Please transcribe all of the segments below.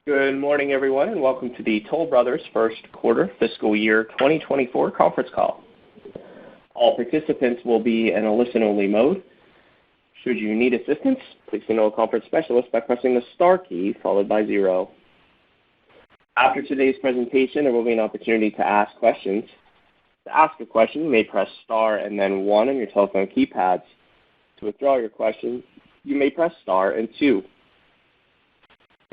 Good morning, everyone, and welcome to the Toll Brothers First Quarter Fiscal Year 2024 conference call. All participants will be in a listen-only mode. Should you need assistance, please signal a conference specialist by pressing the star key followed by 0. After today's presentation, there will be an opportunity to ask questions. To ask a question, you may press star and then 1 on your telephone keypads. To withdraw your question, you may press star and 2.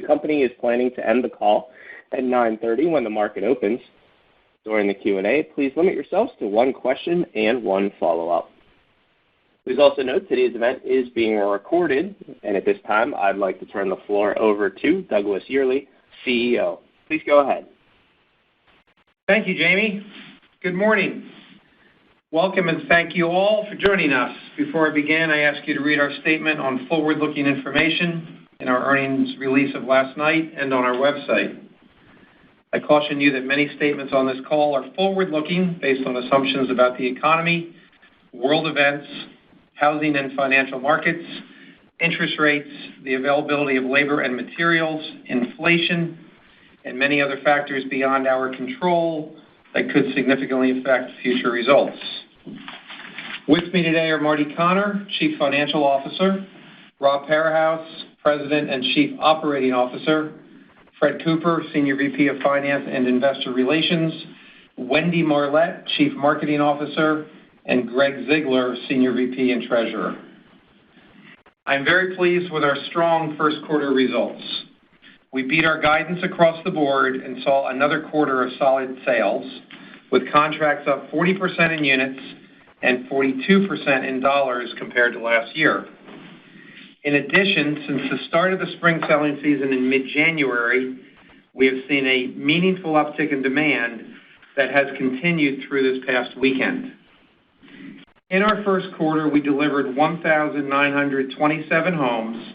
The company is planning to end the call at 9:30 when the market opens. During the Q&A, please limit yourselves to one question and one follow-up. Please also note today's event is being recorded, and at this time, I'd like to turn the floor over to Douglas Yearley, CEO. Please go ahead. Thank you, Jamie. Good morning. Welcome and thank you all for joining us. Before I begin, I ask you to read our statement on forward-looking information in our earnings release of last night and on our website. I caution you that many statements on this call are forward-looking based on assumptions about the economy, world events, housing and financial markets, interest rates, the availability of labor and materials, inflation, and many other factors beyond our control that could significantly affect future results. With me today are Marty Connor, Chief Financial Officer, Rob Parahouse, President and Chief Operating Officer, Fred Cooper, Senior VP of Finance and Investor Relations, Wendy Marlette, Chief Marketing Officer, and Greg Ziegler, Senior VP and Treasurer. I'm very pleased with our strong first quarter results. We beat our guidance across the board and saw another quarter of solid sales, with contracts up 40% in units and 42% in dollars compared to last year. In addition, since the start of the spring selling season in mid-January, we have seen a meaningful uptick in demand that has continued through this past weekend. In our first quarter, we delivered 1,927 homes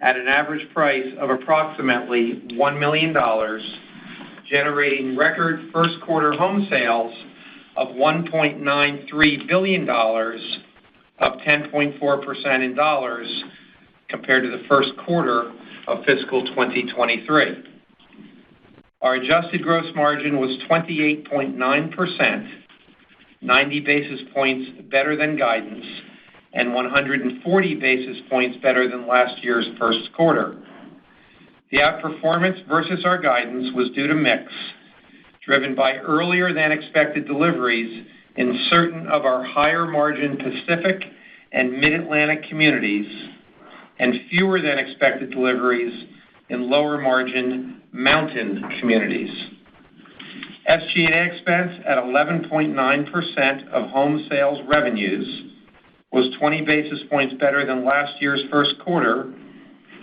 at an average price of approximately $1 million, generating record first quarter home sales of $1.93 billion, up 10.4% in dollars compared to the first quarter of fiscal 2023. Our adjusted gross margin was 28.9%, 90 basis points better than guidance, and 140 basis points better than last year's first quarter. The outperformance versus our guidance was due to mix, driven by earlier than expected deliveries in certain of our higher margin Pacific and Mid-Atlantic communities, and fewer than expected deliveries in lower margin mountain communities. SG&A expense at 11.9% of home sales revenues was 20 basis points better than last year's first quarter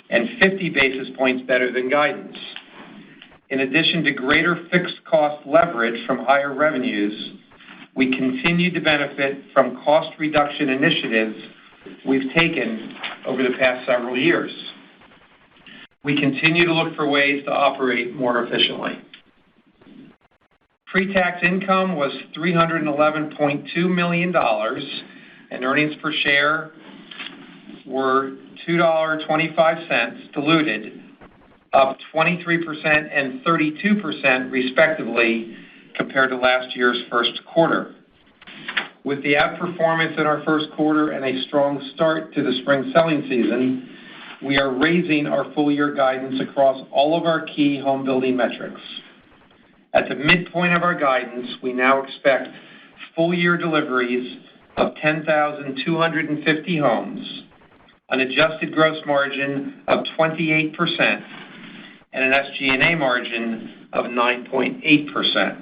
and 50 basis points better than guidance. In addition to greater fixed cost leverage from higher revenues, we continue to benefit from cost reduction initiatives we've taken over the past several years. We continue to look for ways to operate more efficiently. Pre-tax income was $311.2 million, and earnings per share were $2.25 diluted, up 23% and 32% respectively compared to last year's first quarter. With the outperformance in our first quarter and a strong start to the spring selling season, we are raising our full-year guidance across all of our key home building metrics. At the midpoint of our guidance, we now expect full-year deliveries of 10,250 homes, an adjusted gross margin of 28%, and an SG&A margin of 9.8%.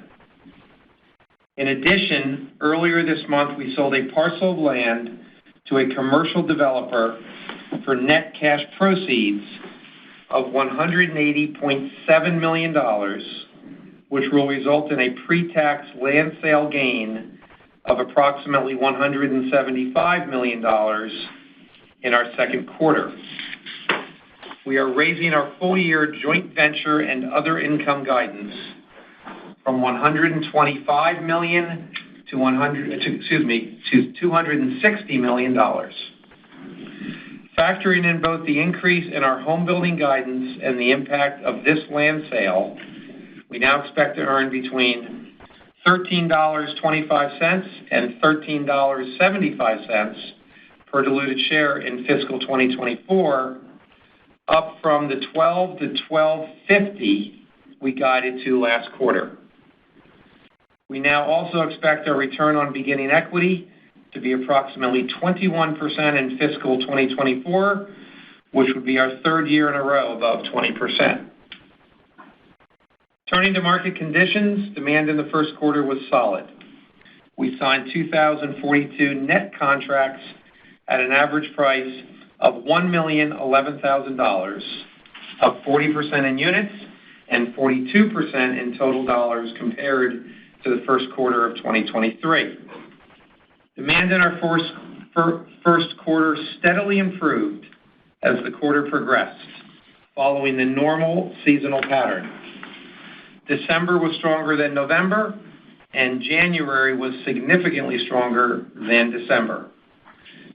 In addition, earlier this month, we sold a parcel of land to a commercial developer for net cash proceeds of $180.7 million, which will result in a pre-tax land sale gain of approximately $175 million in our second quarter. We are raising our full-year joint venture and other income guidance from $125 million to $260 million. Factoring in both the increase in our home building guidance and the impact of this land sale, we now expect to earn between $13.25 and $13.75 per diluted share in fiscal 2024, up from the $12 to $12.50 we guided to last quarter. We now also expect our return on beginning equity to be approximately 21% in fiscal 2024, which would be our third year in a row above 20%. Turning to market conditions, demand in the first quarter was solid. We signed 2,042 net contracts at an average price of $1,011,000, up 40% in units and 42% in total dollars compared to the first quarter of 2023. Demand in our first quarter steadily improved as the quarter progressed, following the normal seasonal pattern. December was stronger than November, and January was significantly stronger than December.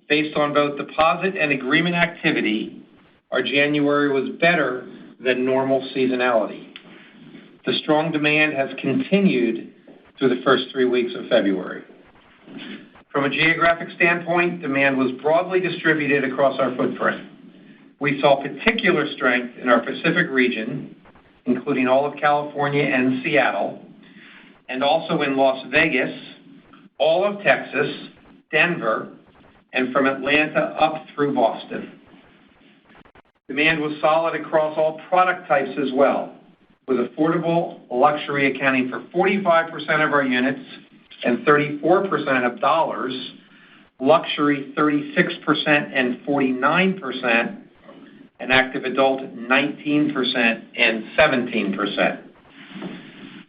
Based on both deposit and agreement activity, our January was better than normal seasonality. The strong demand has continued through the first 3 weeks of February. From a geographic standpoint, demand was broadly distributed across our footprint. We saw particular strength in our Pacific region, including all of California and Seattle, and also in Las Vegas, all of Texas, Denver, and from Atlanta up through Boston. Demand was solid across all product types as well, with affordable luxury accounting for 45% of our units and 34% of dollars, luxury 36% and 49%, and active adult 19% and 17%.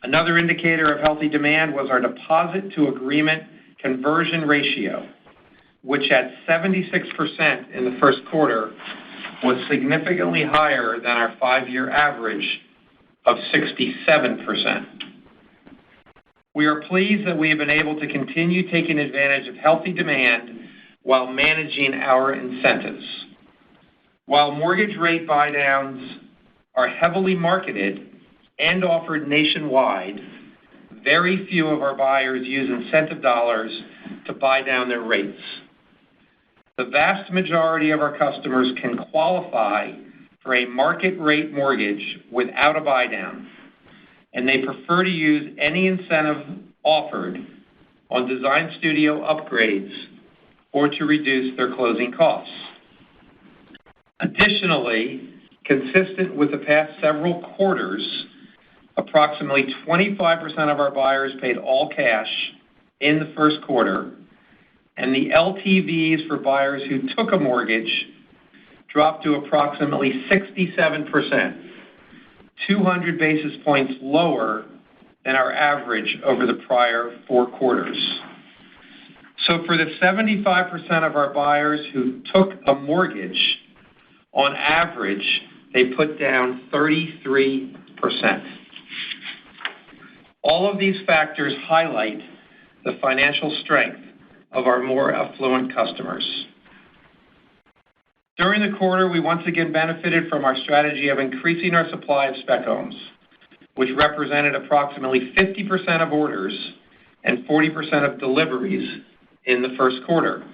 Another indicator of healthy demand was our deposit to agreement conversion ratio, which at 76% in the first quarter was significantly higher than our 5-year average of 67%. We are pleased that we have been able to continue taking advantage of healthy demand while managing our incentives. While mortgage rate buydowns are heavily marketed and offered nationwide, very few of our buyers use incentive dollars to buy down their rates. The vast majority of our customers can qualify for a market rate mortgage without a buydown, and they prefer to use any incentive offered on design studio upgrades or to reduce their closing costs. Additionally, consistent with the past several quarters, approximately 25% of our buyers paid all cash in the first quarter, and the LTVs for buyers who took a mortgage dropped to approximately 67%, 200 basis points lower than our average over the prior 4 quarters. So for the 75% of our buyers who took a mortgage, on average, they put down 33%. All of these factors highlight the financial strength of our more affluent customers. During the quarter, we once again benefited from our strategy of increasing our supply of spec homes, which represented approximately 50% of orders and 40% of deliveries in the first quarter.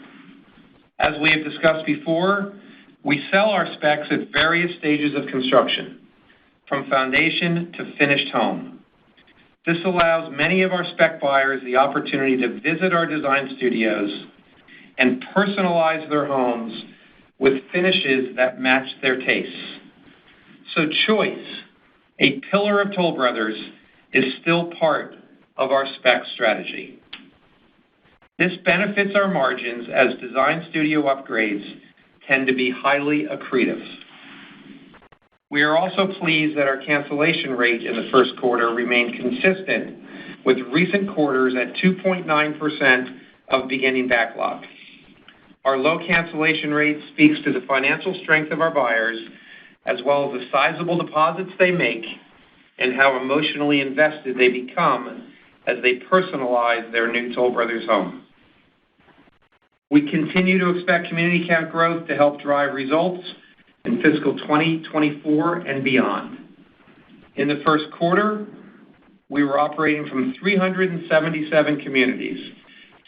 As we have discussed before, we sell our specs at various stages of construction, from foundation to finished home. This allows many of our spec buyers the opportunity to visit our design studios and personalize their homes with finishes that match their tastes. So choice, a pillar of Toll Brothers, is still part of our spec strategy. This benefits our margins as design studio upgrades tend to be highly accretive. We are also pleased that our cancellation rate in the first quarter remained consistent with recent quarters at 2.9% of beginning backlog. Our low cancellation rate speaks to the financial strength of our buyers, as well as the sizable deposits they make and how emotionally invested they become as they personalize their new Toll Brothers home. We continue to expect community count growth to help drive results in fiscal 2024 and beyond. In the first quarter, we were operating from 377 communities,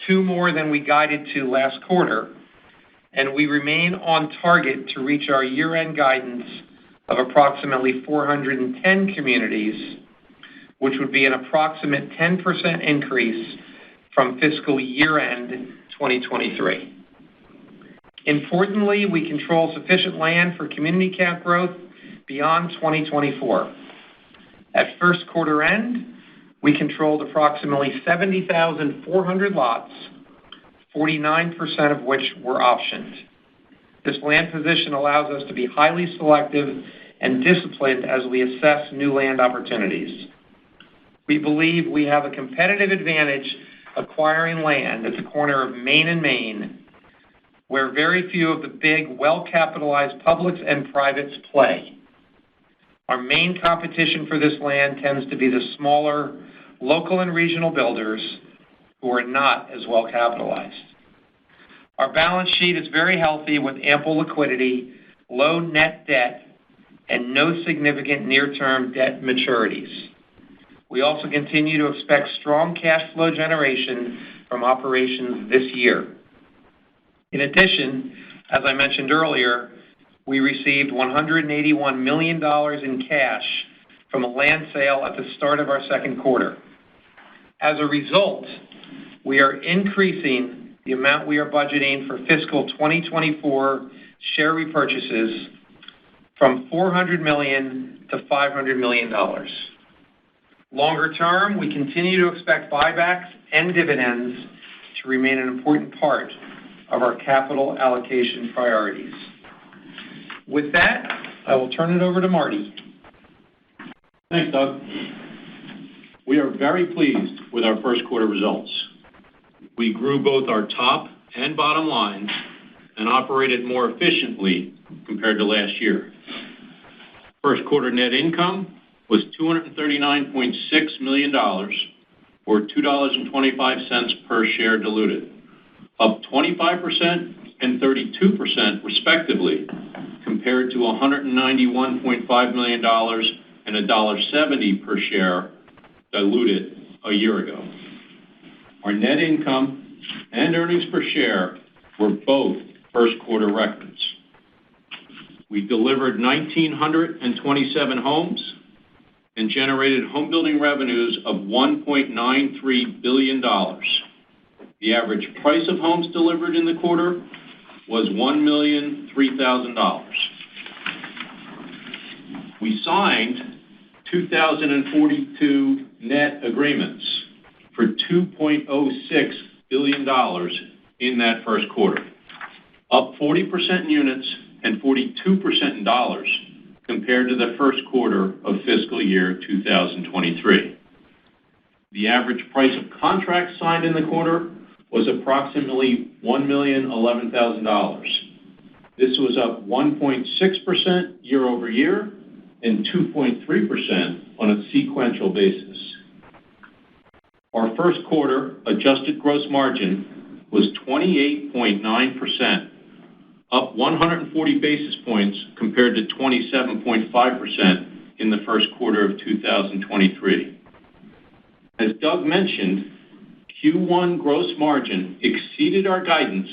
2 more than we guided to last quarter, and we remain on target to reach our year-end guidance of approximately 410 communities, which would be an approximate 10% increase from fiscal year-end 2023. Importantly, we control sufficient land for community count growth beyond 2024. At first quarter end, we controlled approximately 70,400 lots, 49% of which were optioned. This land position allows us to be highly selective and disciplined as we assess new land opportunities. We believe we have a competitive advantage acquiring land at the corner of Main and Main, where very few of the big, well-capitalized publics and privates play. Our main competition for this land tends to be the smaller local and regional builders who are not as well capitalized. Our balance sheet is very healthy with ample liquidity, low net debt, and no significant near-term debt maturities. We also continue to expect strong cash flow generation from operations this year. In addition, as I mentioned earlier, we received $181 million in cash from a land sale at the start of our second quarter. As a result, we are increasing the amount we are budgeting for fiscal 2024 share repurchases from $400 million to $500 million. Longer term, we continue to expect buybacks and dividends to remain an important part of our capital allocation priorities. With that, I will turn it over to Marty. Thanks, Doug. We are very pleased with our first quarter results. We grew both our top and bottom lines and operated more efficiently compared to last year. First quarter net income was $239.6 million, or $2.25 per share diluted, up 25% and 32% respectively, compared to $191.5 million and $1.70 per share diluted a year ago. Our net income and earnings per share were both first quarter records. We delivered 1,927 homes and generated home building revenues of $1.93 billion. The average price of homes delivered in the quarter was $1,003,000. We signed 2,042 net agreements for $2.06 billion in that first quarter, up 40% in units and 42% in dollars compared to the first quarter of fiscal year 2023. The average price of contracts signed in the quarter was approximately $1,011,000. This was up 1.6% year over year and 2.3% on a sequential basis. Our first quarter adjusted gross margin was 28.9%, up 140 basis points compared to 27.5% in the first quarter of 2023. As Doug mentioned, Q1 gross margin exceeded our guidance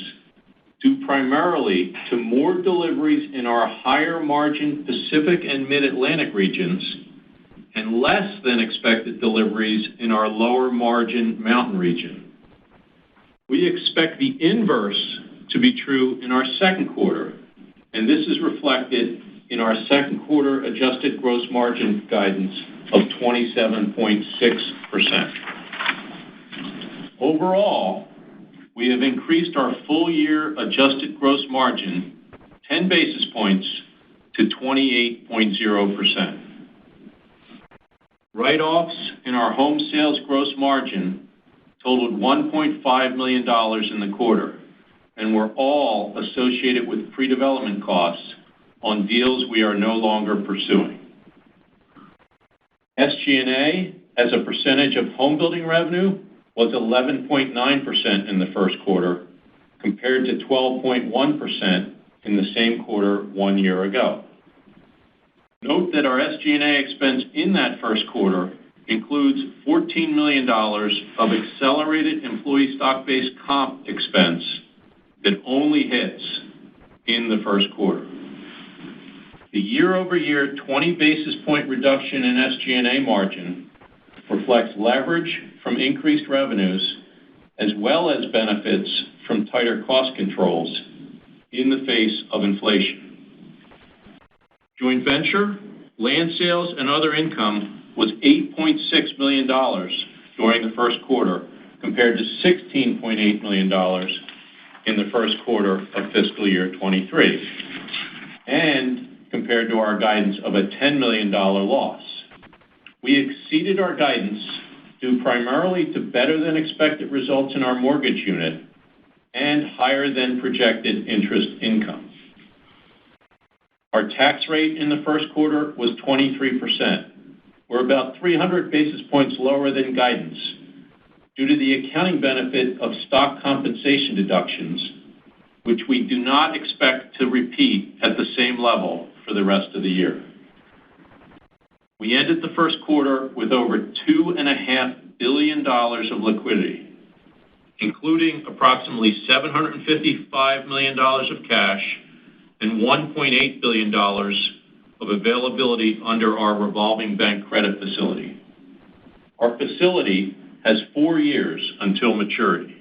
due primarily to more deliveries in our higher margin Pacific and Mid-Atlantic regions and less than expected deliveries in our lower margin Mountain region. We expect the inverse to be true in our second quarter, and this is reflected in our second quarter adjusted gross margin guidance of 27.6%. Overall, we have increased our full-year adjusted gross margin 10 basis points to 28.0%. Write-offs in our home sales gross margin totaled $1.5 million in the quarter and were all associated with pre-development costs on deals we are no longer pursuing. SG&A as a percentage of home building revenue was 11.9% in the first quarter, compared to 12.1% in the same quarter 1 year ago. Note that our SG&A expense in that first quarter includes $14 million of accelerated employee stock-based comp expense that only hits in the first quarter. The year-over-year 20 basis point reduction in SG&A margin reflects leverage from increased revenues as well as benefits from tighter cost controls in the face of inflation. Joint venture, land sales, and other income was $8.6 million during the first quarter compared to $16.8 million in the first quarter of fiscal year 23, and compared to our guidance of a $10 million loss. We exceeded our guidance due primarily to better than expected results in our mortgage unit and higher than projected interest income. Our tax rate in the first quarter was 23%. We're about 300 basis points lower than guidance due to the accounting benefit of stock compensation deductions, which we do not expect to repeat at the same level for the rest of the year. We ended the first quarter with over $2.5 billion of liquidity, including approximately $755 million of cash and $1.8 billion of availability under our revolving bank credit facility. Our facility has 4 years until maturity.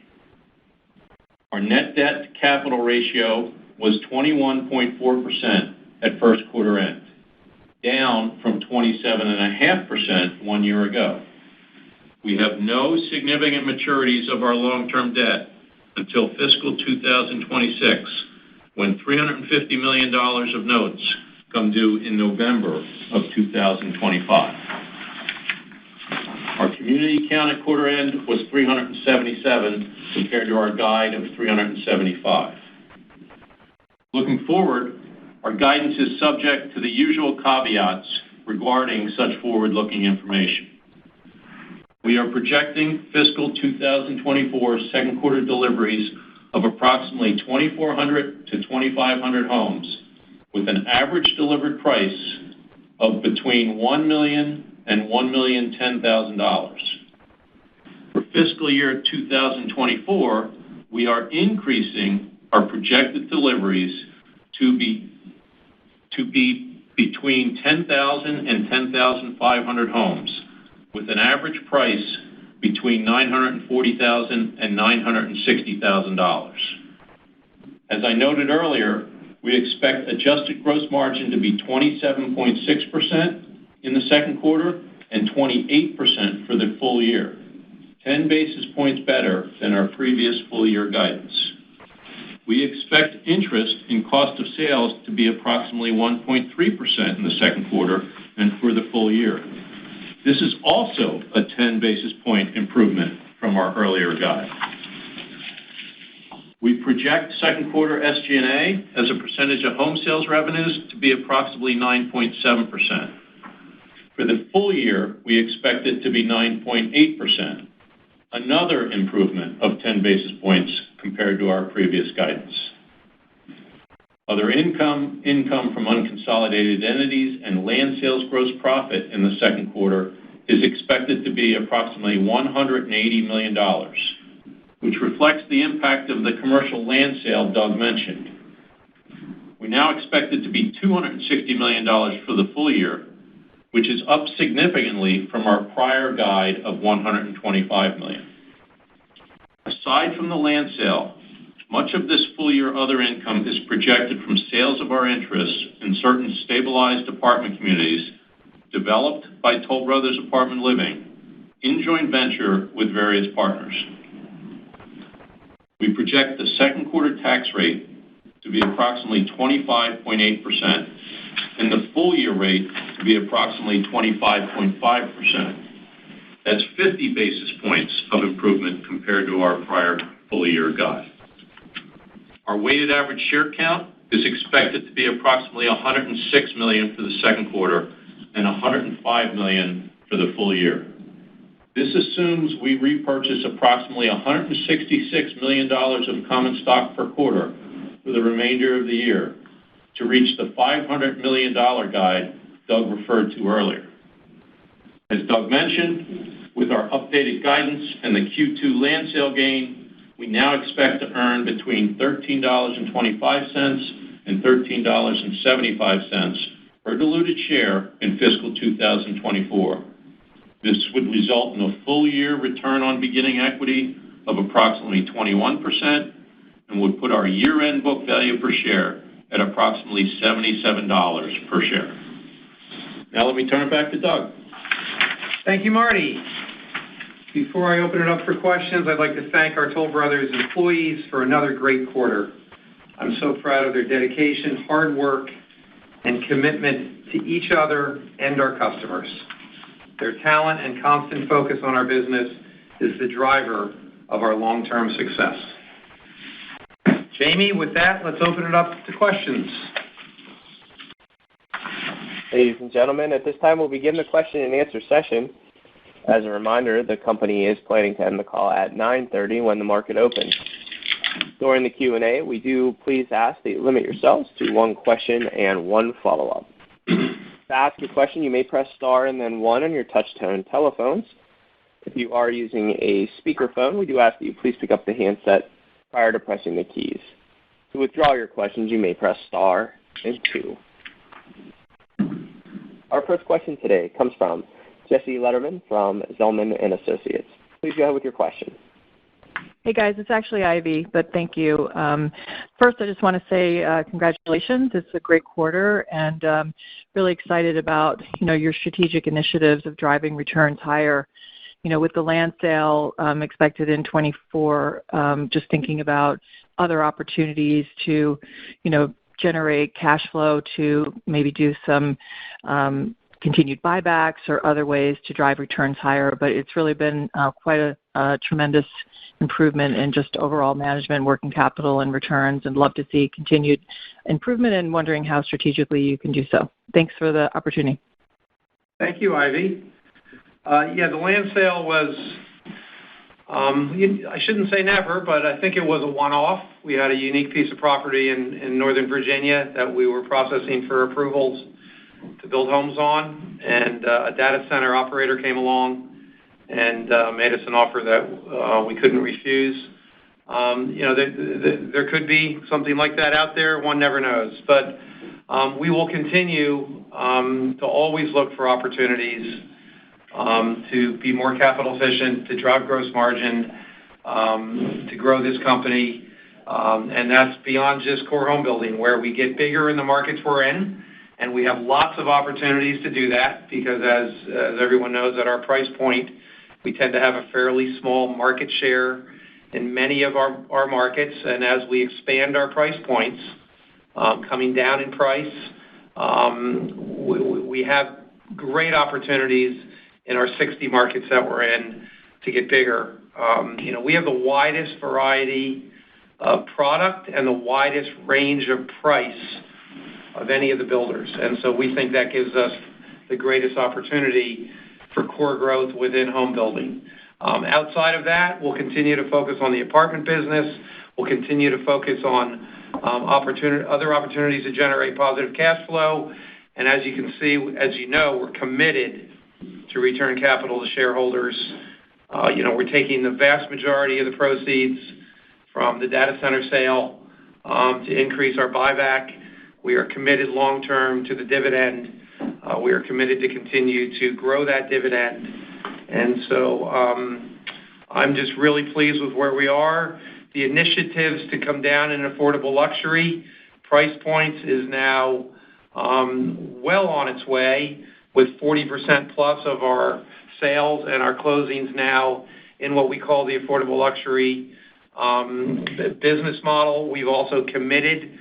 Our net debt to capital ratio was 21.4% at first quarter end, down from 27.5% 1 year ago. We have no significant maturities of our long-term debt until fiscal 2026, when $350 million of notes come due in November of 2025. Our community count at quarter end was 377 compared to our guide of 375. Looking forward, our guidance is subject to the usual caveats regarding such forward-looking information. We are projecting fiscal 2024 second quarter deliveries of approximately 2,400 to 2,500 homes, with an average delivered price of between $1 million and $1,010,000. For fiscal year 2024, we are increasing our projected deliveries to be between 10,000 and 10,500 homes, with an average price between $940,000 and $960,000. As I noted earlier, we expect adjusted gross margin to be 27.6% in the second quarter and 28% for the full year, 10 basis points better than our previous full year guidance. We expect interest in cost of sales to be approximately 1.3% in the second quarter and for the full year. This is also a 10 basis point improvement from our earlier guide. We project second quarter SG&A as a percentage of home sales revenues to be approximately 9.7%. For the full year, we expect it to be 9.8%, another improvement of 10 basis points compared to our previous guidance. Other income from unconsolidated entities, and land sales gross profit in the second quarter is expected to be approximately $180 million, which reflects the impact of the commercial land sale Doug mentioned. We now expect it to be $260 million for the full year, which is up significantly from our prior guide of $125 million. Aside from the land sale, much of this full-year other income is projected from sales of our interests in certain stabilized apartment communities developed by Toll Brothers Apartment Living in joint venture with various partners. We project the second quarter tax rate to be approximately 25.8% and the full-year rate to be approximately 25.5%. That's 50 basis points of improvement compared to our prior full-year guide. Our weighted average share count is expected to be approximately 106 million for the second quarter and 105 million for the full year. This assumes we repurchase approximately $166 million of common stock per quarter for the remainder of the year to reach the $500 million guide Doug referred to earlier. As Doug mentioned, with our updated guidance and the Q2 land sale gain, we now expect to earn between $13.25 and $13.75 per diluted share in fiscal 2024. This would result in a full-year return on beginning equity of approximately 21% and would put our year-end book value per share at approximately $77 per share. Now let me turn it back to Doug. Thank you, Marty. Before I open it up for questions, I'd like to thank our Toll Brothers employees for another great quarter. I'm so proud of their dedication, hard work, and commitment to each other and our customers. Their talent and constant focus on our business is the driver of our long-term success. Jamie, with that, let's open it up to questions. Ladies and gentlemen, at this time we'll begin the question and answer session. As a reminder, the company is planning to end the call at 9:30 when the market opens. During the Q&A, we do please ask that you limit yourselves to one question and one follow-up. To ask a question, you may press star and then one on your touch-tone telephones. If you are using a speakerphone, we do ask that you please pick up the handset prior to pressing the keys. To withdraw your questions, you may press star and two. Our first question today comes from Jesse Lederman from Zelman & Associates. Please go ahead with your question. Hey guys, it's actually Ivy, but thank you. First, I just want to say congratulations. It's a great quarter, and really excited about your strategic initiatives of driving returns higher. With the land sale expected in 24, just thinking about other opportunities to generate cash flow to maybe do some continued buybacks or other ways to drive returns higher. But it's really been quite a tremendous improvement in just overall management, working capital, and returns, and love to see continued improvement and wondering how strategically you can do so. Thanks for the opportunity. Thank you, Ivy. The land sale was, I shouldn't say never, but I think it was a one-off. We had a unique piece of property in Northern Virginia that we were processing for approvals to build homes on, and a data center operator came along and made us an offer that we couldn't refuse. There could be something like that out there. One never knows. But we will continue to always look for opportunities to be more capital efficient, to drive gross margin, to grow this company. And that's beyond just core home building, where we get bigger in the markets we're in. And we have lots of opportunities to do that because, as everyone knows, at our price point, we tend to have a fairly small market share in many of our markets. And as we expand our price points, coming down in price, we have great opportunities in our 60 markets that we're in to get bigger. We have the widest variety of product and the widest range of price of any of the builders. And so we think that gives us the greatest opportunity for core growth within home building. Outside of that, we'll continue to focus on the apartment business. We'll continue to focus on other opportunities to generate positive cash flow. And as you can see, as you know, we're committed to return capital to shareholders. We're taking the vast majority of the proceeds from the data center sale to increase our buyback. We are committed long-term to the dividend. We are committed to continue to grow that dividend. And so I'm just really pleased with where we are. The initiatives to come down in affordable luxury price points is now well on its way, with 40% plus of our sales and our closings now in what we call the affordable luxury business model. We've also committed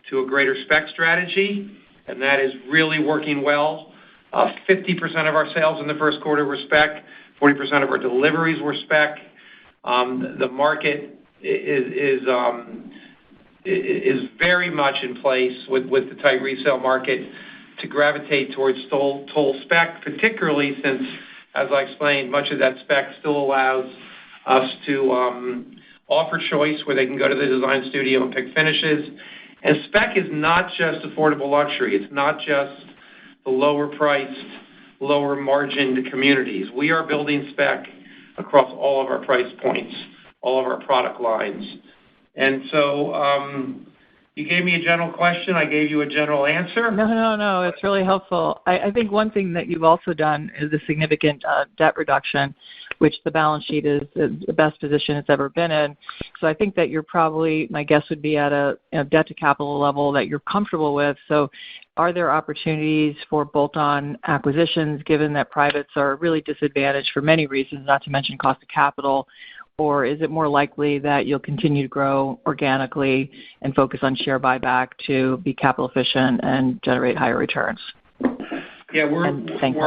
to a greater spec strategy, and that is really working well. 50% of our sales in the first quarter were spec, 40% of our deliveries were spec. The market is very much in place with the tight resale market to gravitate towards toll spec, particularly since as I explained, much of that spec still allows us to offer choice where they can go to the design studio and pick finishes. And spec is not just affordable luxury. It's not just the lower priced, lower margined communities. We are building spec across all of our price points, all of our product lines. And so you gave me a general question. I gave you a general answer. No. It's really helpful. I think one thing that you've also done is a significant debt reduction, which the balance sheet is the best position it's ever been in. So I think that you're probably, my guess would be at a debt to capital level that you're comfortable with. So are there opportunities for bolt-on acquisitions, given that privates are really disadvantaged for many reasons, not to mention cost of capital? Or is it more likely that you'll continue to grow organically and focus on share buyback to be capital efficient and generate higher returns? Yeah, thank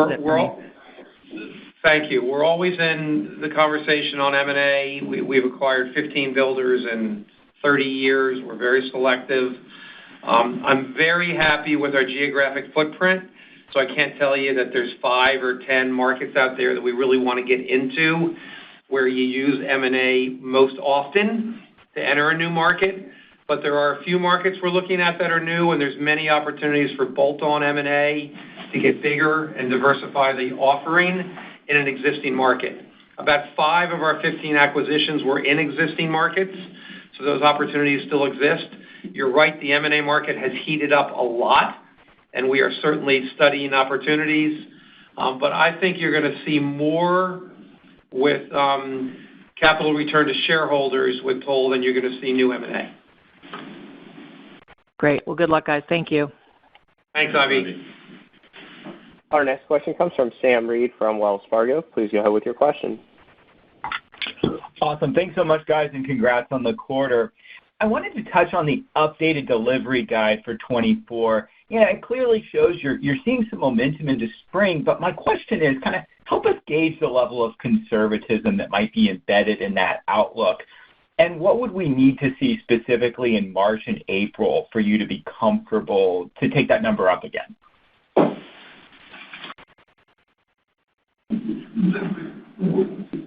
you. We're always in the conversation on M&A. We've acquired 15 builders in 30 years. We're very selective. I'm very happy with our geographic footprint, so I can't tell you that there's 5 or 10 markets out there that we really want to get into where you use M&A most often to enter a new market. But there are a few markets we're looking at that are new, and there's many opportunities for bolt-on M&A to get bigger and diversify the offering in an existing market. About 5 of our 15 acquisitions were in existing markets, so those opportunities still exist. You're right, the M&A market has heated up a lot, and we are certainly studying opportunities. But I think you're going to see more with capital return to shareholders with TOL than you're going to see new M&A. Great. Well, good luck, guys. Thank you. Thanks, Ivy. Our next question comes from Sam Reed from Wells Fargo. Please go ahead with your question. Awesome. Thanks so much, guys, and congrats on the quarter. I wanted to touch on the updated delivery guide for 24. Yeah, it clearly shows you're seeing some momentum into spring, but my question is kind of help us gauge the level of conservatism that might be embedded in that outlook. And what would we need to see specifically in March and April for you to be comfortable to take that number up again?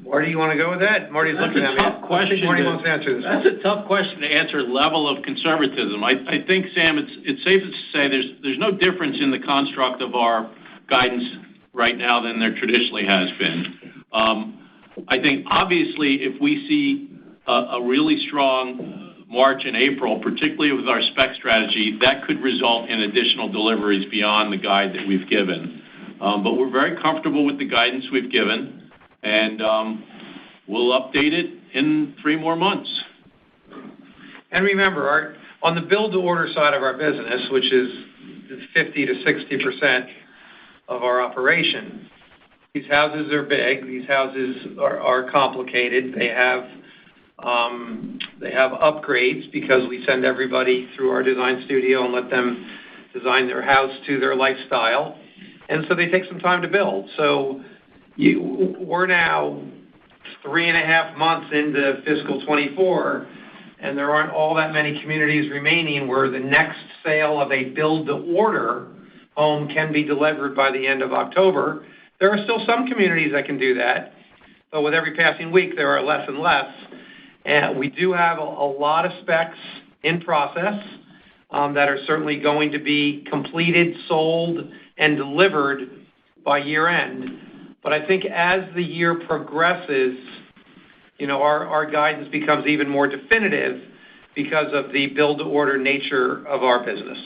Marty, you want to go with that? Marty's looking at me. That's a tough question. Marty wants to answer this. That's a tough question to answer, level of conservatism. I think, Sam, it's safe to say there's no difference in the construct of our guidance right now than there traditionally has been. I think, obviously, if we see a really strong March and April, particularly with our spec strategy, that could result in additional deliveries beyond the guide that we've given. But we're very comfortable with the guidance we've given, and we'll update it in 3 more months. And remember, on the build-to-order side of our business, which is 50 to 60% of our operation, these houses are big. These houses are complicated. They have upgrades because we send everybody through our design studio and let them design their house to their lifestyle. And so they take some time to build. So we're now 3.5 months into fiscal 24, and there aren't all that many communities remaining where the next sale of a build-to-order home can be delivered by the end of October. There are still some communities that can do that, but with every passing week, there are less and less. And we do have a lot of specs in process that are certainly going to be completed, sold, and delivered by year end. But I think as the year progresses, our guidance becomes even more definitive because of the build-to-order nature of our business.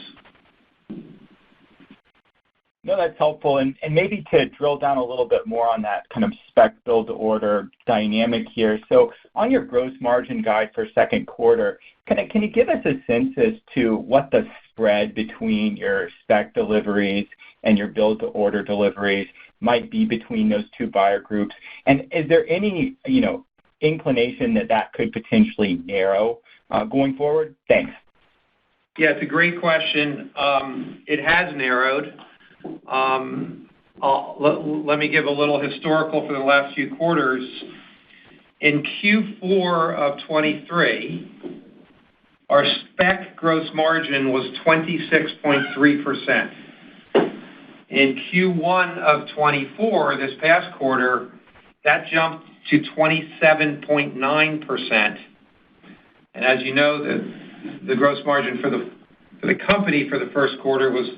No, that's helpful. And maybe to drill down a little bit more on that kind of spec build-to-order dynamic here. So on your gross margin guide for second quarter, can you give us a sense as to what the spread between your spec deliveries and your build-to-order deliveries might be between those two buyer groups? And is there any, inclination that could potentially narrow going forward? Thanks. Yeah, it's a great question. It has narrowed. Let me give a little historical for the last few quarters. In Q4 of 23, our spec gross margin was 26.3%. In Q1 of 24, this past quarter, that jumped to 27.9%. And as you know, the gross margin for the company for the first quarter was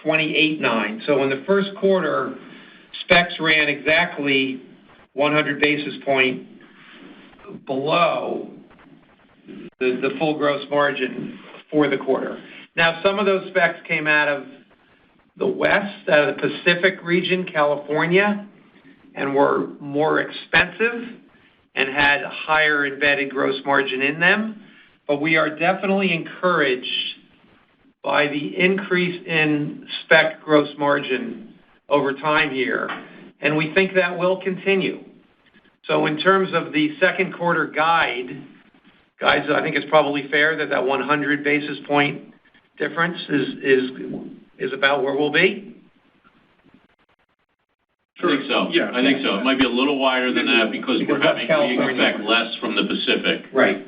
28.9. So in the first quarter, specs ran exactly 100 basis point below the full gross margin for the quarter. Now, some of those specs came out of the West, out of the Pacific region, California, and were more expensive and had a higher embedded gross margin in them. But we are definitely encouraged by the increase in spec gross margin over time here, and we think that will continue. So in terms of the second quarter guys, I think it's probably fair that 100 basis point difference is about where we'll be. I think so. Yeah, I think so. It might be a little wider than that because we expect less from the Pacific. Right.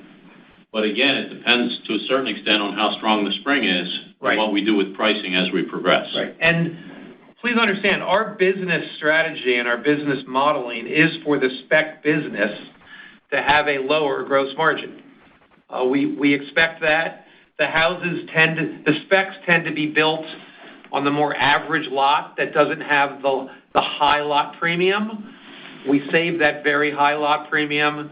But again, it depends to a certain extent on how strong the spring is and what we do with pricing as we progress. Right. And please understand, our business strategy and our business modeling is for the spec business to have a lower gross margin. We expect that. The specs tend to be built on the more average lot that doesn't have the high lot premium. We save that very high lot premium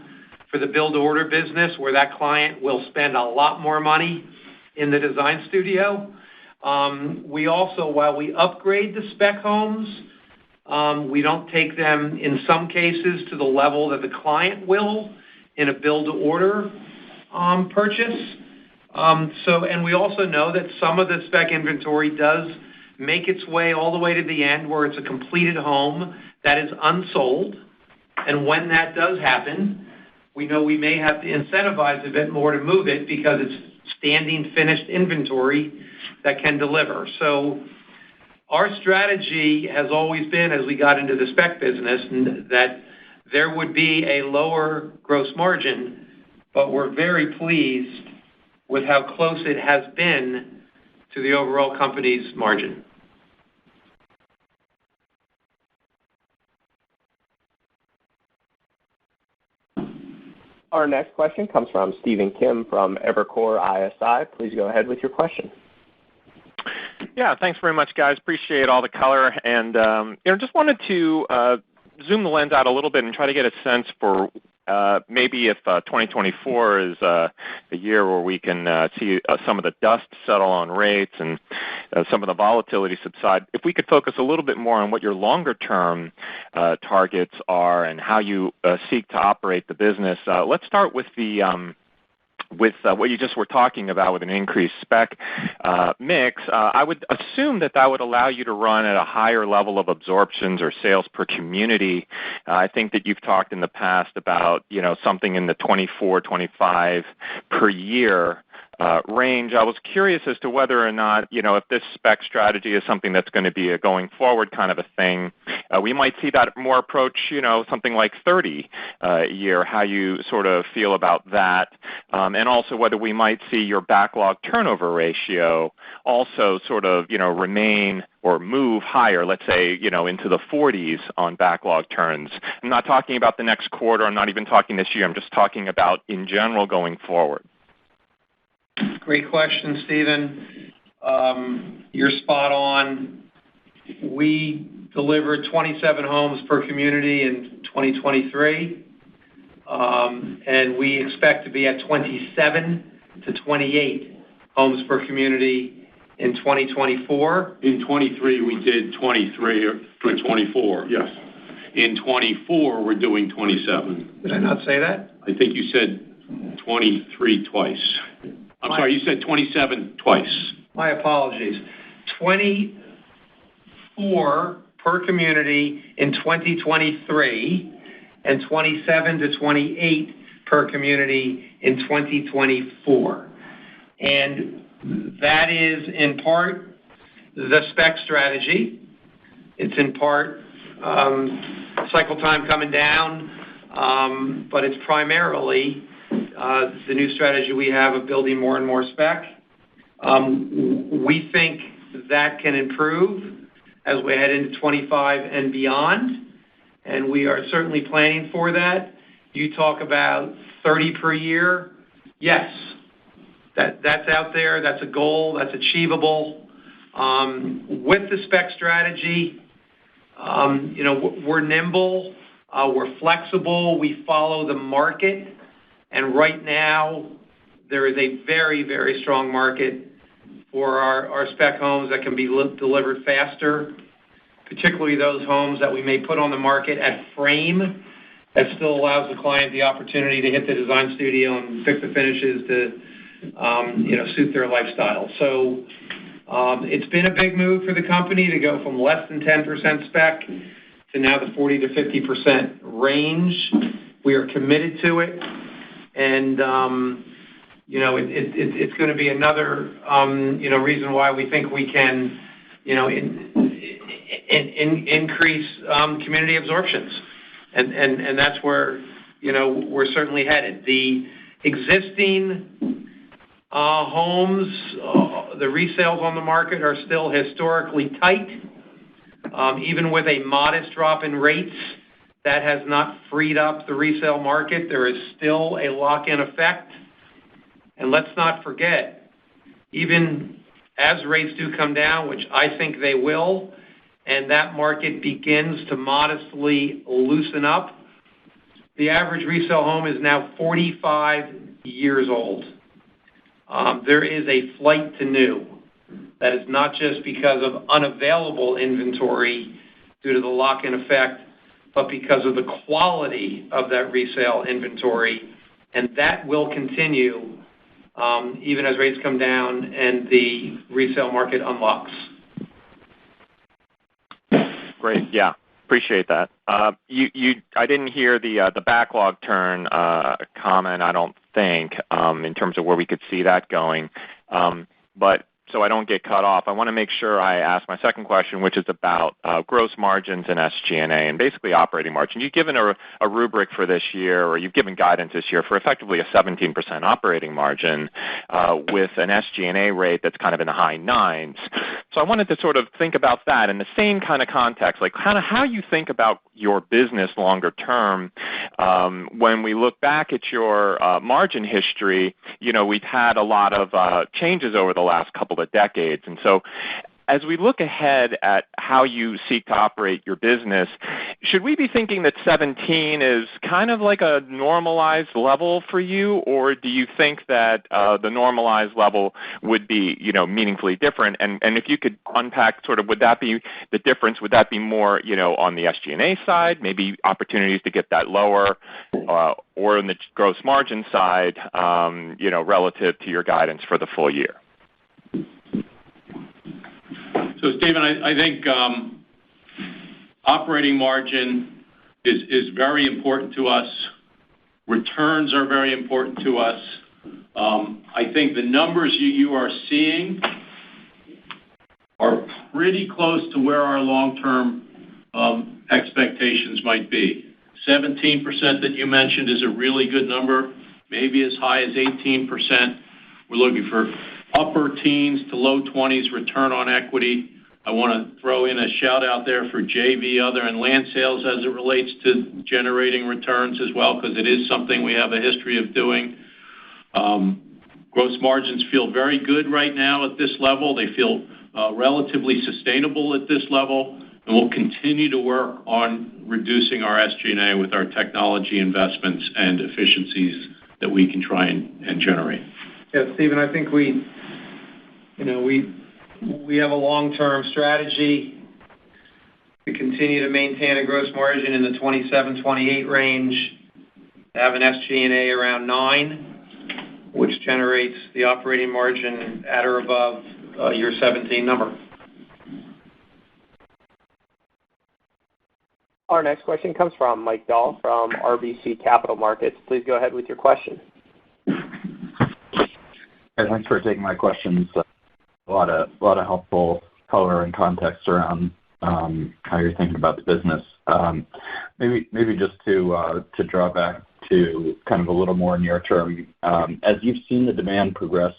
for the build-to-order business where that client will spend a lot more money in the design studio. We also, while we upgrade the spec homes, we don't take them, in some cases, to the level that the client will in a build-to-order purchase. And we also know that some of the spec inventory does make its way all the way to the end where it's a completed home that is unsold. And when that does happen, we know we may have to incentivize a bit more to move it because it's standing finished inventory that can deliver. So our strategy has always been, as we got into the spec business, that there would be a lower gross margin, but we're very pleased with how close it has been to the overall company's margin. Our next question comes from Stephen Kim from Evercore ISI. Please go ahead with your question. Yeah, thanks very much, guys. Appreciate all the color. And just wanted to zoom the lens out a little bit and try to get a sense for maybe if 2024 is a year where we can see some of the dust settle on rates and some of the volatility subside. If we could focus a little bit more on what your longer-term targets are and how you seek to operate the business. Let's start with what you just were talking about with an increased spec mix. I would assume that would allow you to run at a higher level of absorptions or sales per community. I think that you've talked in the past about, something in the 24, 25 per year range. I was curious as to whether or not, if this spec strategy is something that's going to be a going forward kind of a thing. We might see that more approach, something like 30 a year, how you sort of feel about that. And also whether we might see your backlog turnover ratio also sort of, remain or move higher, let's say, into the 40s on backlog turns. I'm not talking about the next quarter. I'm not even talking this year. I'm just talking about in general going forward. Great question, Stephen. You're spot on. We delivered 27 homes per community in 2023, and we expect to be at 27 to 28 homes per community in 2024. In 23, we did 23 or 24. Yes. In 24, we're doing 27. Did I not say that? I think you said 23 twice. I'm sorry, you said 27 twice. My apologies. 24 per community in 2023 and 27 to 28 per community in 2024. And that is in part the spec strategy. It's in part cycle time coming down, but it's primarily the new strategy we have of building more and more spec. We think that can improve as we head into 25 and beyond, and we are certainly planning for that. You talk about 30 per year. Yes, that's out there. That's a goal. That's achievable. With the spec strategy, we're nimble. We're flexible. We follow the market. And right now, there is a very, very strong market for our spec homes that can be delivered faster, particularly those homes that we may put on the market at frame that still allows the client the opportunity to hit the design studio and pick the finishes to suit their lifestyle. So it's been a big move for the company to go from less than 10% spec to now the 40 to 50% range. We are committed to it, and it's going to be another reason why we think we can increase community absorptions, and that's where we're certainly headed. The existing homes, the resales on the market are still historically tight. Even with a modest drop in rates, that has not freed up the resale market. There is still a lock-in effect. And let's not forget, even as rates do come down, which I think they will, and that market begins to modestly loosen up, the average resale home is now 45 years old. There is a flight to new. That is not just because of unavailable inventory due to the lock-in effect, but because of the quality of that resale inventory, and that will continue even as rates come down and the resale market unlocks. Great, yeah, appreciate that. I didn't hear the backlog turn comment, I don't think, in terms of where we could see that going, but so I don't get cut off, I want to make sure I ask my second question, which is about gross margins and SG&A and basically operating margin. You've given a rubric for this year, or you've given guidance this year for effectively a 17% operating margin with an SG&A rate that's kind of in the high nines. So I wanted to sort of think about that in the same kind of context, like kind of how you think about your business longer term. When we look back at your margin history, we've had a lot of changes over the last couple of decades. And so as we look ahead at how you seek to operate your business, should we be thinking that 17 is kind of like a normalized level for you, or do you think that the normalized level would be, meaningfully different? And if you could unpack sort of, would that be the difference? Would that be more, on the SG&A side, maybe opportunities to get that lower, or in the gross margin side, relative to your guidance for the full year? So, Stephen, I think operating margin is very important to us. Returns are very important to us. I think the numbers you are seeing are pretty close to where our long-term expectations might be. 17% that you mentioned is a really good number, maybe as high as 18%. We're looking for upper teens to low 20s return on equity. I want to throw in a shout out there for JV, other, and land sales as it relates to generating returns as well, because it is something we have a history of doing. Gross margins feel very good right now at this level. They feel relatively sustainable at this level, and we'll continue to work on reducing our SG&A with our technology investments and efficiencies that we can try and generate. Yeah, Stephen, I think we have a long-term strategy to continue to maintain a gross margin in the 27-28 range, have an SG&A around 9, which generates the operating margin at or above your 17 number. Our next question comes from Mike Dahl from RBC Capital Markets. Please go ahead with your question. Hey, thanks for taking my questions. A lot of helpful color and context around how you're thinking about the business. Maybe just to draw back to kind of a little more near term, as you've seen the demand progress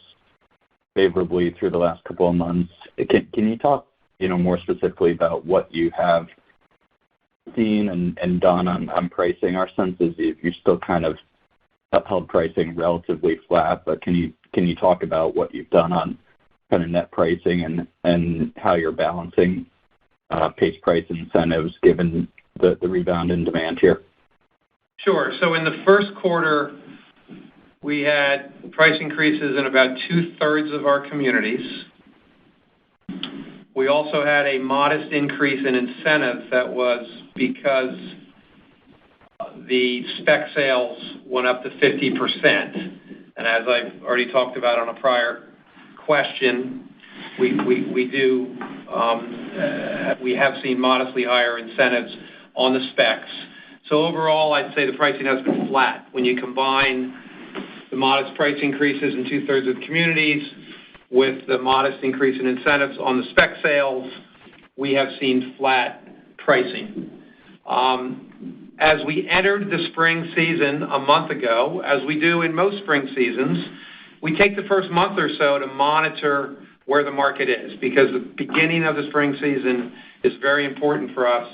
favorably through the last couple of months, can you talk more specifically about what you have seen and done on pricing. Our sense is you're still kind of upheld pricing relatively flat, but can you talk about what you've done on kind of net pricing and how you're balancing pace price incentives given the rebound in demand here? Sure. So in the first quarter, we had price increases in about 2/3 of our communities. We also had a modest increase in incentives that was because the spec sales went up to 50%. And as I've already talked about on a prior question, we have seen modestly higher incentives on the specs. So overall, I'd say the pricing has been flat. When you combine the modest price increases in 2/3 of the communities with the modest increase in incentives on the spec sales, we have seen flat pricing. As we entered the spring season a month ago, as we do in most spring seasons, we take the first month or so to monitor where the market is, because the beginning of the spring season is very important for us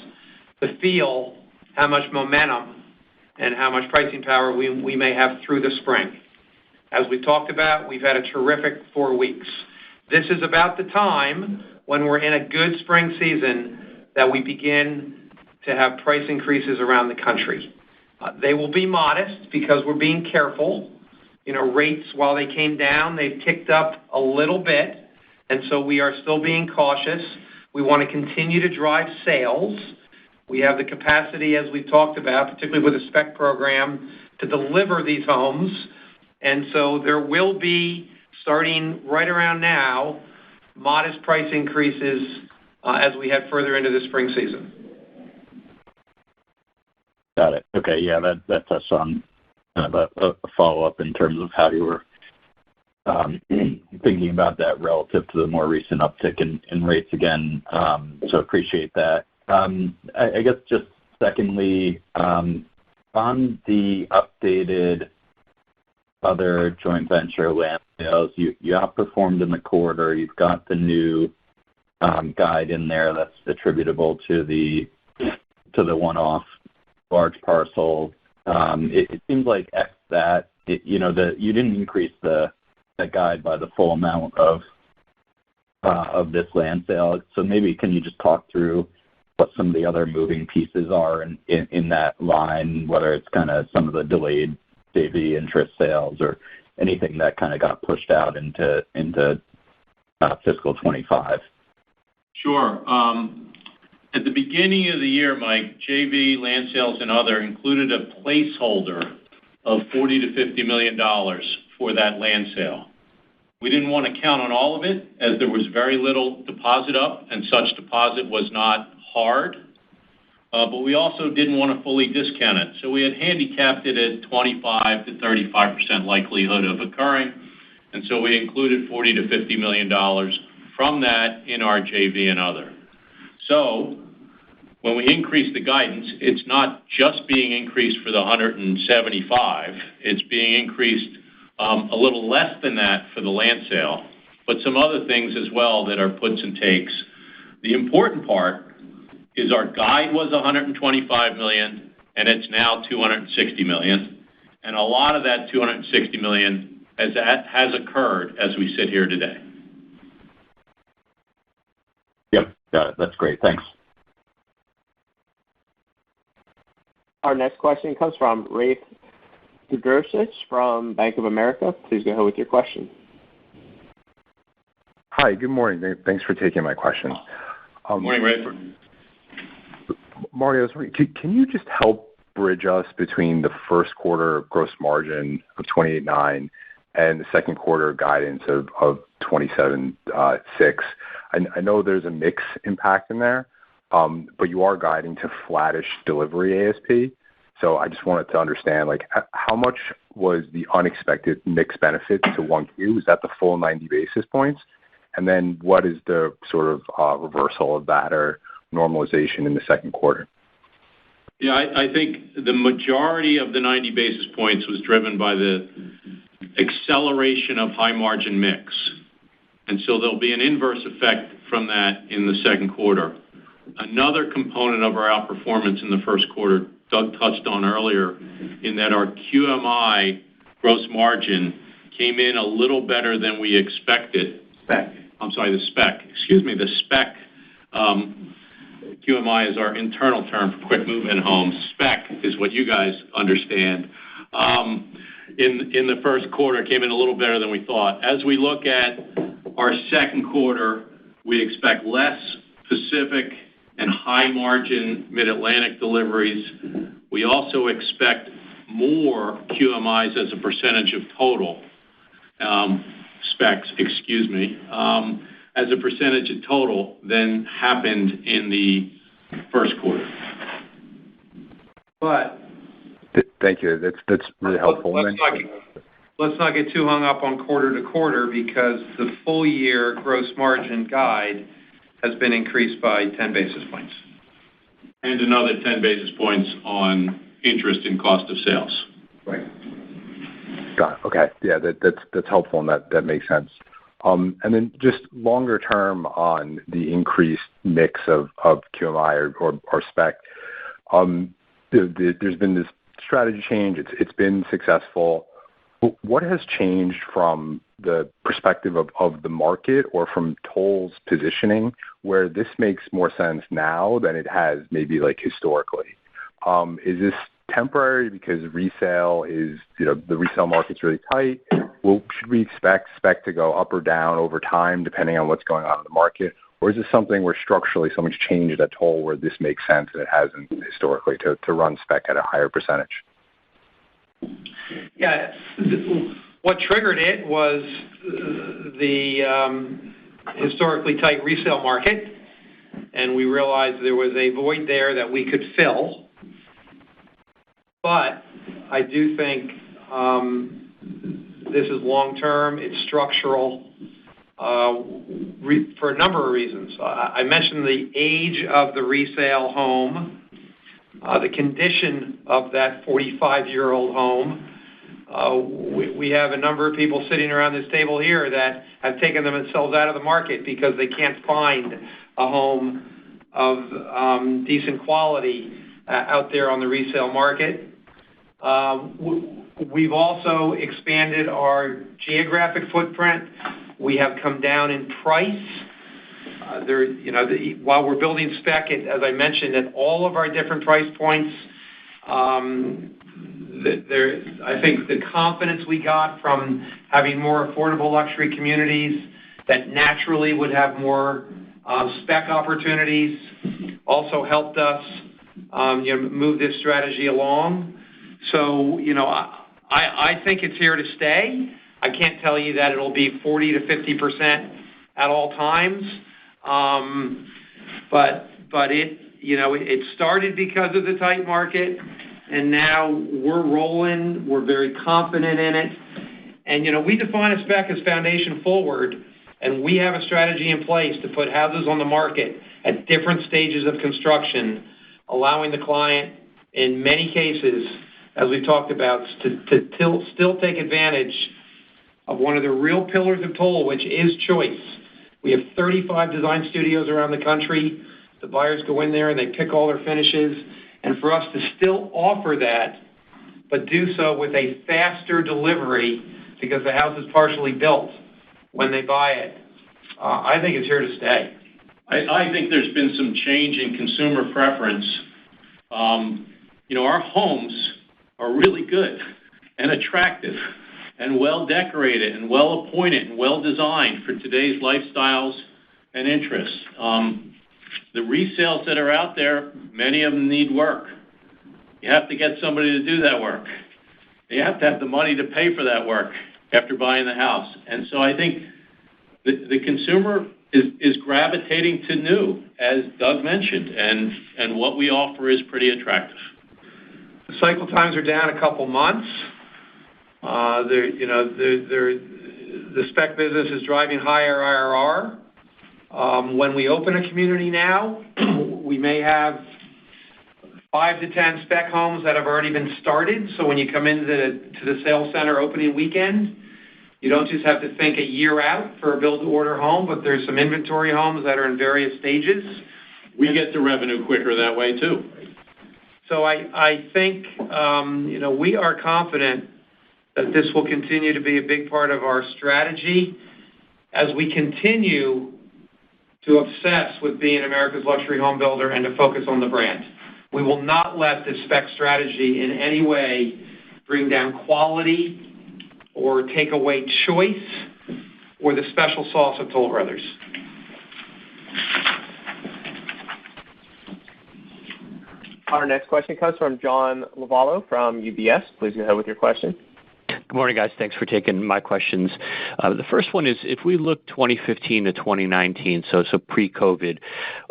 to feel how much momentum and how much pricing power we may have through the spring. As we talked about, we've had a terrific 4 weeks. This is about the time when we're in a good spring season that we begin to have price increases around the country. They will be modest because we're being careful. Rates, while they came down, they've ticked up a little bit, and so we are still being cautious. We want to continue to drive sales. We have the capacity, as we've talked about, particularly with the spec program, to deliver these homes. And so there will be, starting right around now, modest price increases as we head further into the spring season. Got it. Okay, yeah, that touched on kind of a follow-up in terms of how you were thinking about that relative to the more recent uptick in rates again. So appreciate that. I guess just secondly, on the updated other joint venture land sales, you outperformed in the quarter. You've got the new guide in there that's attributable to the one-off large parcel. It seems like you didn't increase the guide by the full amount of this land sale. So maybe can you just talk through what some of the other moving pieces are in that line, whether it's kind of some of the delayed JV interest sales or anything that kind of got pushed out into fiscal 25? Sure. At the beginning of the year, Mike, JV, land sales, and other included a placeholder of $40 to $50 million for that land sale. We didn't want to count on all of it, as there was very little deposit up, and such deposit was not hard. But we also didn't want to fully discount it. So we had handicapped it at 25 to 35% likelihood of occurring. And so we included $40 to $50 million from that in our JV and other. So when we increase the guidance, it's not just being increased for the 175. It's being increased a little less than that for the land sale, but some other things as well that are puts and takes. The important part is our guide was $125 million, and it's now $260 million. And a lot of that $260 million has occurred as we sit here today. Yep, got it. That's great. Thanks. Our next question comes from Rafe Jadrosich from Bank of America. Please go ahead with your question. Hi, good morning. Thanks for taking my question. Good morning, Rafe. Marty, can you just help bridge us between the first quarter gross margin of 28.9 and the second quarter guidance of 27.6? I know there's a mix impact in there, but you are guiding to flattish delivery ASP. So I just wanted to understand, how much was the unexpected mix benefit to 1Q? Is that the full 90 basis points? And then what is the sort of reversal of that or normalization in the second quarter? Yeah, I think the majority of the 90 basis points was driven by the acceleration of high margin mix. And so there'll be an inverse effect from that in the second quarter. Another component of our outperformance in the first quarter, Doug touched on earlier, in that our QMI gross margin came in a little better than we expected. The spec. QMI is our internal term for quick move-in homes. Spec is what you guys understand. In the first quarter, came in a little better than we thought. As we look at our second quarter, we expect less Pacific and high-margin Mid-Atlantic deliveries. We also expect more QMIs as a percentage of total specs, as a percentage of total than happened in the first quarter. But thank you. That's really helpful. Let's not get too hung up on quarter to quarter, because the full year gross margin guide has been increased by 10 basis points. And another 10 basis points on interest and cost of sales. Right. Got it. Okay. Yeah, that's helpful, and that makes sense. And then just longer term on the increased mix of QMI or spec, there's been this strategy change. It's been successful. What has changed from the perspective of the market or from TOL's positioning, where this makes more sense now than it has maybe like historically? Is this temporary because resale is, the resale market's really tight? Well, should we expect spec to go up or down over time depending on what's going on in the market? Or is this something where structurally something's changed at TOL where this makes sense and it hasn't historically to run spec at a higher percentage? Yeah. What triggered it was the historically tight resale market, and we realized there was a void there that we could fill. But I do think this is long-term. It's structural for a number of reasons. I mentioned the age of the resale home, the condition of that 45-year-old home. We have a number of people sitting around this table here that have taken themselves out of the market because they can't find a home of decent quality out there on the resale market. We've also expanded our geographic footprint. We have come down in price. While we're building spec, as I mentioned, at all of our different price points, I think the confidence we got from having more affordable luxury communities that naturally would have more spec opportunities also helped us move this strategy along. So, I think it's here to stay. I can't tell you that it'll be 40 to 50% at all times. But it started because of the tight market, and now we're rolling. We're very confident in it. And, we define a spec as foundation forward, and we have a strategy in place to put houses on the market at different stages of construction, allowing the client, in many cases, as we've talked about, to still take advantage of one of the real pillars of TOL, which is choice. We have 35 design studios around the country. The buyers go in there and they pick all their finishes. And for us to still offer that, but do so with a faster delivery because the house is partially built when they buy it, I think it's here to stay. I think there's been some change in consumer preference. Our homes are really good and attractive and well decorated and well appointed and well designed for today's lifestyles and interests. The resales that are out there, many of them need work. You have to get somebody to do that work. You have to have the money to pay for that work after buying the house. And so I think the consumer is gravitating to new, as Doug mentioned, and what we offer is pretty attractive. The cycle times are down a couple months. The spec business is driving higher IRR. When we open a community now, we may have 5 to 10 spec homes that have already been started. So when you come into the sales center opening weekend, You don't just have to think a year out for a build-to-order home, but there's some inventory homes that are in various stages. We get the revenue quicker that way, too. So I think, we are confident that this will continue to be a big part of our strategy as we continue to obsess with being America's luxury home builder and to focus on the brand. We will not let the spec strategy in any way bring down quality or take away choice or the special sauce of Toll Brothers. Our next question comes from John Lovallo from UBS. Please go ahead with your question. Good morning, guys. Thanks for taking my questions. The first one is, if we look 2015 to 2019, so pre-COVID,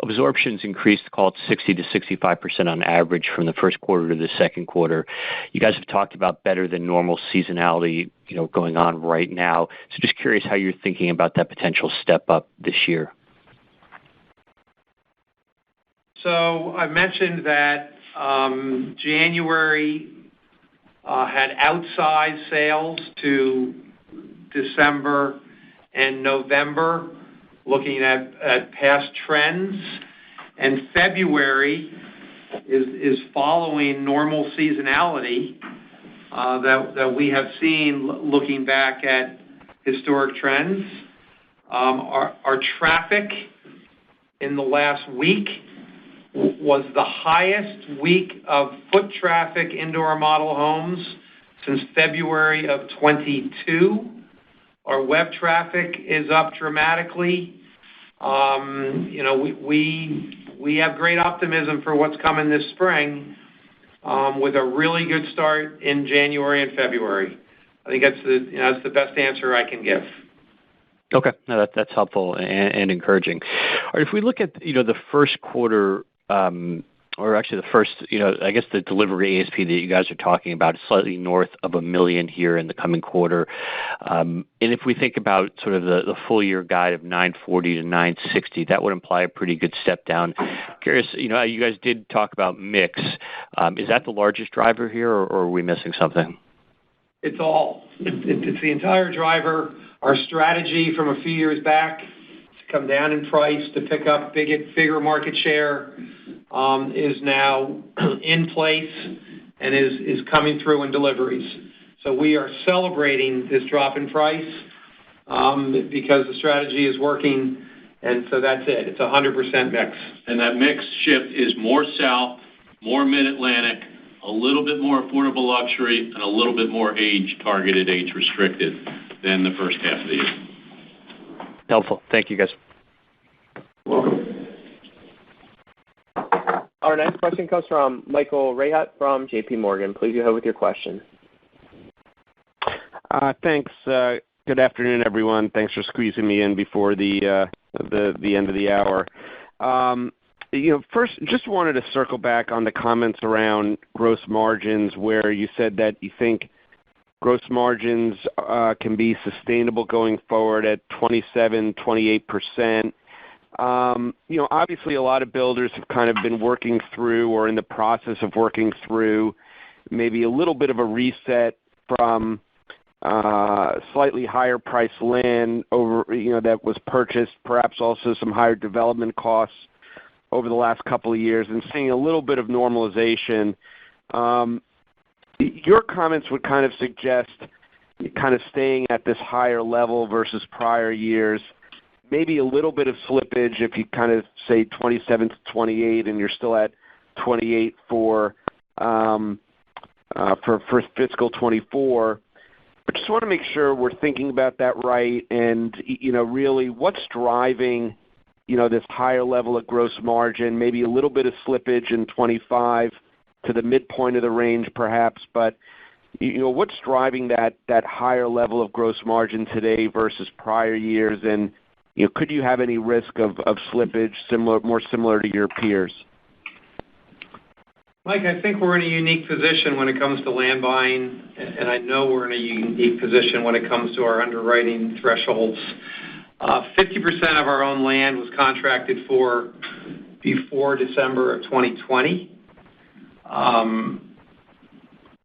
absorptions increased, call it 60 to 65% on average from the first quarter to the second quarter. You guys have talked about better than normal seasonality, going on right now. So just curious how you're thinking about that potential step up this year. So I mentioned that January had outsized sales to December and November, looking at past trends. And February is following normal seasonality that we have seen looking back at historic trends. Our traffic in the last week was the highest week of foot traffic into our model homes since February of 22. Our web traffic is up dramatically. We have great optimism for what's coming this spring, with a really good start in January and February. I think that's the best answer I can give. Okay, no, that's helpful and encouraging. All right, if we look at the first quarter, or actually the first, I guess the delivery ASP that you guys are talking about is slightly north of $1 million here in the coming quarter. And if we think about sort of the full year guide of $940 to $960, that would imply a pretty good step down. Curious, you guys did talk about mix. Is that the largest driver here, or are we missing something? It's all. It's the entire driver. Our strategy from a few years back to come down in price to pick up bigger market share is now in place and is coming through in deliveries. So we are celebrating this drop in price because the strategy is working, and so that's it. It's 100% mix. And that mix shift is more south, more mid-Atlantic, a little bit more affordable luxury, and a little bit more age-targeted, age-restricted than the first half of the year. Helpful. Thank you, guys. Welcome. Our next question comes from Michael Rehaut from J.P. Morgan. Please go ahead with your question. Thanks. Good afternoon, everyone. Thanks for squeezing me in before the end of the hour. First, just wanted to circle back on the comments around gross margins, where you said that you think gross margins can be sustainable going forward at 27-28%. Obviously a lot of builders have kind of been working through or in the process of working through maybe a little bit of a reset from slightly higher price land over, that was purchased, perhaps also some higher development costs over the last couple of years, and seeing a little bit of normalization. Your comments would kind of suggest kind of staying at this higher level versus prior years, maybe a little bit of slippage if you kind of say 27 to 28 and you're still at 28 for fiscal 24. But just want to make sure we're thinking about that right, and really what's driving this higher level of gross margin, maybe a little bit of slippage in 25 to the midpoint of the range perhaps, but what's driving that higher level of gross margin today versus prior years, and could you have any risk of slippage more similar to your peers? Mike, I think we're in a unique position when it comes to land buying, and I know we're in a unique position when it comes to our underwriting thresholds. 50% of our own land was contracted for before December of 2020. And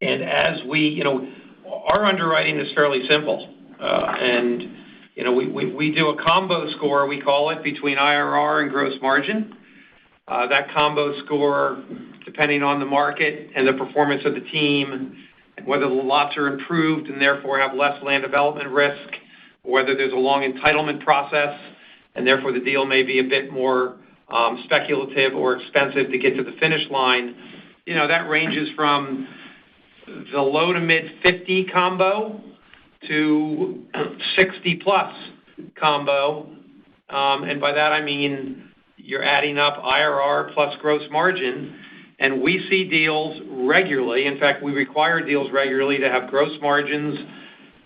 as our underwriting is fairly simple. And we do a combo score, we call it, between IRR and gross margin. That combo score, depending on the market and the performance of the team, and whether the lots are improved and therefore have less land development risk, or whether there's a long entitlement process and therefore the deal may be a bit more speculative or expensive to get to the finish line, that ranges from the low to mid 50 combo to 60 plus combo. And by that I mean you're adding up IRR plus gross margin. And we see deals regularly. In fact, we require deals regularly to have gross margins,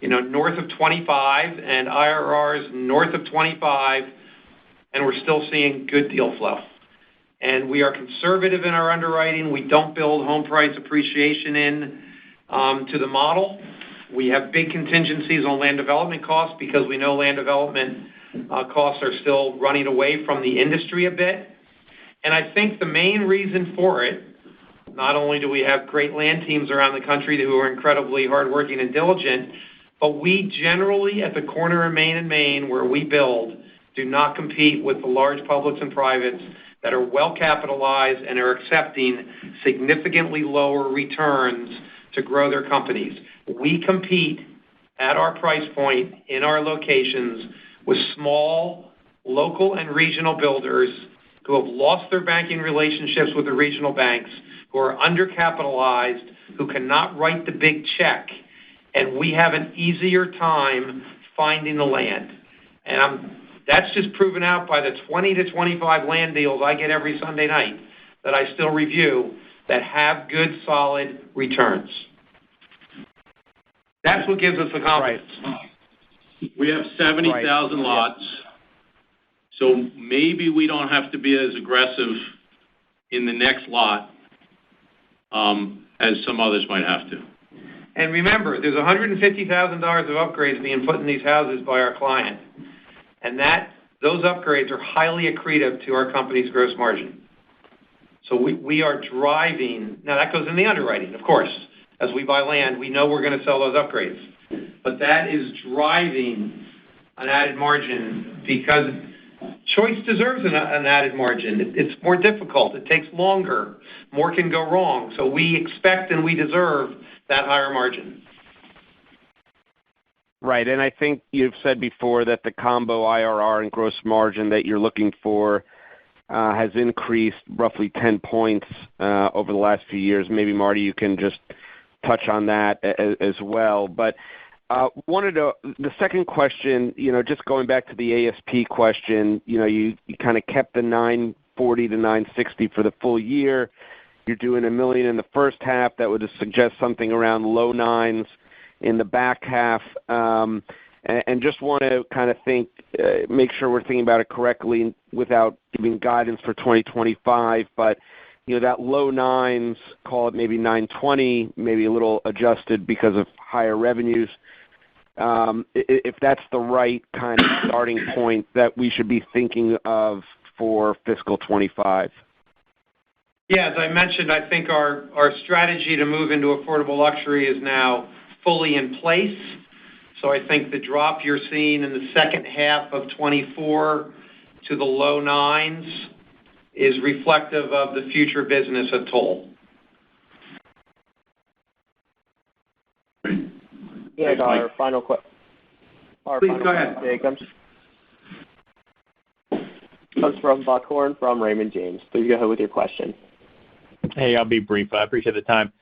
north of 25 and IRRs north of 25, and we're still seeing good deal flow. And we are conservative in our underwriting. We don't build home price appreciation in to the model. We have big contingencies on land development costs because we know land development costs are still running away from the industry a bit. And I think the main reason for it, not only do we have great land teams around the country who are incredibly hardworking and diligent, but we generally, at the corner of Main and Main, where we build, do not compete with the large publics and privates that are well capitalized and are accepting significantly lower returns to grow their companies. We compete at our price point in our locations with small, local, and regional builders who have lost their banking relationships with the regional banks, who are undercapitalized, who cannot write the big check, and we have an easier time finding the land. And that's just proven out by the 20 to 25 land deals I get every Sunday night that I still review that have good, solid returns. That's what gives us the confidence. Right. We have 70,000 lots, so maybe we don't have to be as aggressive in the next lot as some others might have to. And remember, there's $150,000 of upgrades being put in these houses by our client, and those upgrades are highly accretive to our company's gross margin. So we are driving. Now that goes in the underwriting, of course. As we buy land, we know we're going to sell those upgrades. But that is driving an added margin because choice deserves an added margin. It's more difficult. It takes longer. More can go wrong. So we expect and we deserve that higher margin. Right, and I think you've said before that the combo IRR and gross margin that you're looking for has increased roughly 10 points over the last few years. Maybe, Marty, you can just touch on that as well. But the second question, just going back to the ASP question, you kind of kept the 940 to 960 for the full year. You're doing $1 million in the first half. That would suggest something around low nines in the back half. And just want to kind of make sure we're thinking about it correctly without giving guidance for 2025. But that low nines, call it maybe 920, maybe a little adjusted because of higher revenues. If that's the right kind of starting point that we should be thinking of for fiscal 25. Yeah, as I mentioned, I think our strategy to move into affordable luxury is now fully in place. So I think the drop you're seeing in the second half of 24 to the low nines is reflective of the future business of TOL. And our final question. Please go ahead. Comes from Buck Horn from Raymond James. Please go ahead with your question. Hey, I'll be brief. I appreciate the time.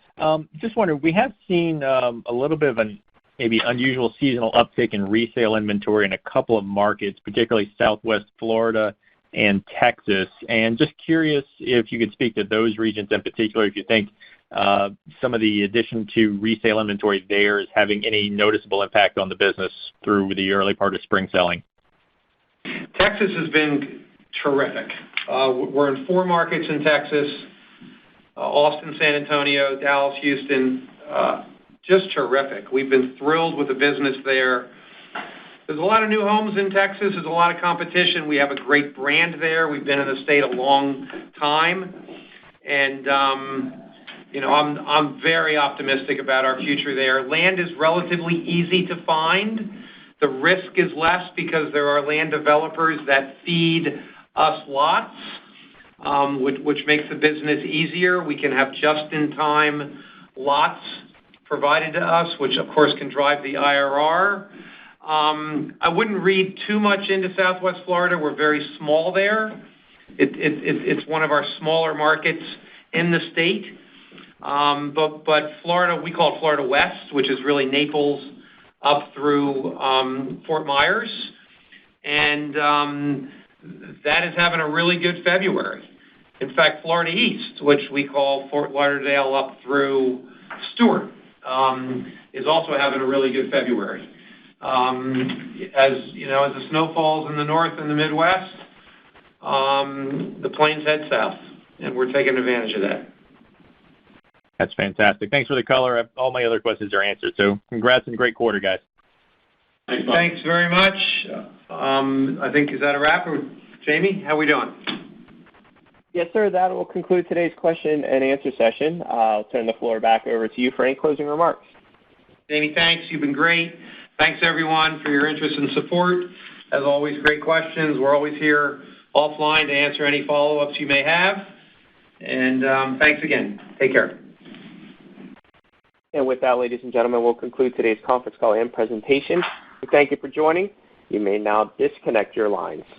Just wondering, we have seen a little bit of an maybe unusual seasonal uptick in resale inventory in a couple of markets, particularly Southwest Florida and Texas. And just curious if you could speak to those regions in particular, if you think some of the addition to resale inventory there is having any noticeable impact on the business through the early part of spring selling. Texas has been terrific. We're in 4 markets in Texas, Austin, San Antonio, Dallas, Houston, just terrific. We've been thrilled with the business there. There's a lot of new homes in Texas. There's a lot of competition. We have a great brand there. We've been in the state a long time. And, I'm very optimistic about our future there. Land is relatively easy to find. The risk is less because there are land developers that feed us lots, which makes the business easier. We can have just-in-time lots provided to us, which of course can drive the IRR. I wouldn't read too much into Southwest Florida. We're very small there. It's one of our smaller markets in the state. But Florida, we call it Florida West, which is really Naples up through Fort Myers. And that is having a really good February. In fact, Florida East, which we call Fort Lauderdale up through Stewart, is also having a really good February. As the snow falls in the north and the Midwest, the plains head south, and we're taking advantage of that. That's fantastic. Thanks for the color. All my other questions are answered. So congrats and great quarter, guys. Thanks very much. I think, is that a wrap? Or Jamie, how are we doing? Yes, sir. That will conclude today's question and answer session. I'll turn the floor back over to you for any closing remarks. Jamie, thanks. You've been great. Thanks, everyone, for your interest and support. As always, great questions. We're always here offline to answer any follow-ups you may have. And thanks again. Take care. And with that, ladies and gentlemen, we'll conclude today's conference call and presentation. We thank you for joining. You may now disconnect your lines.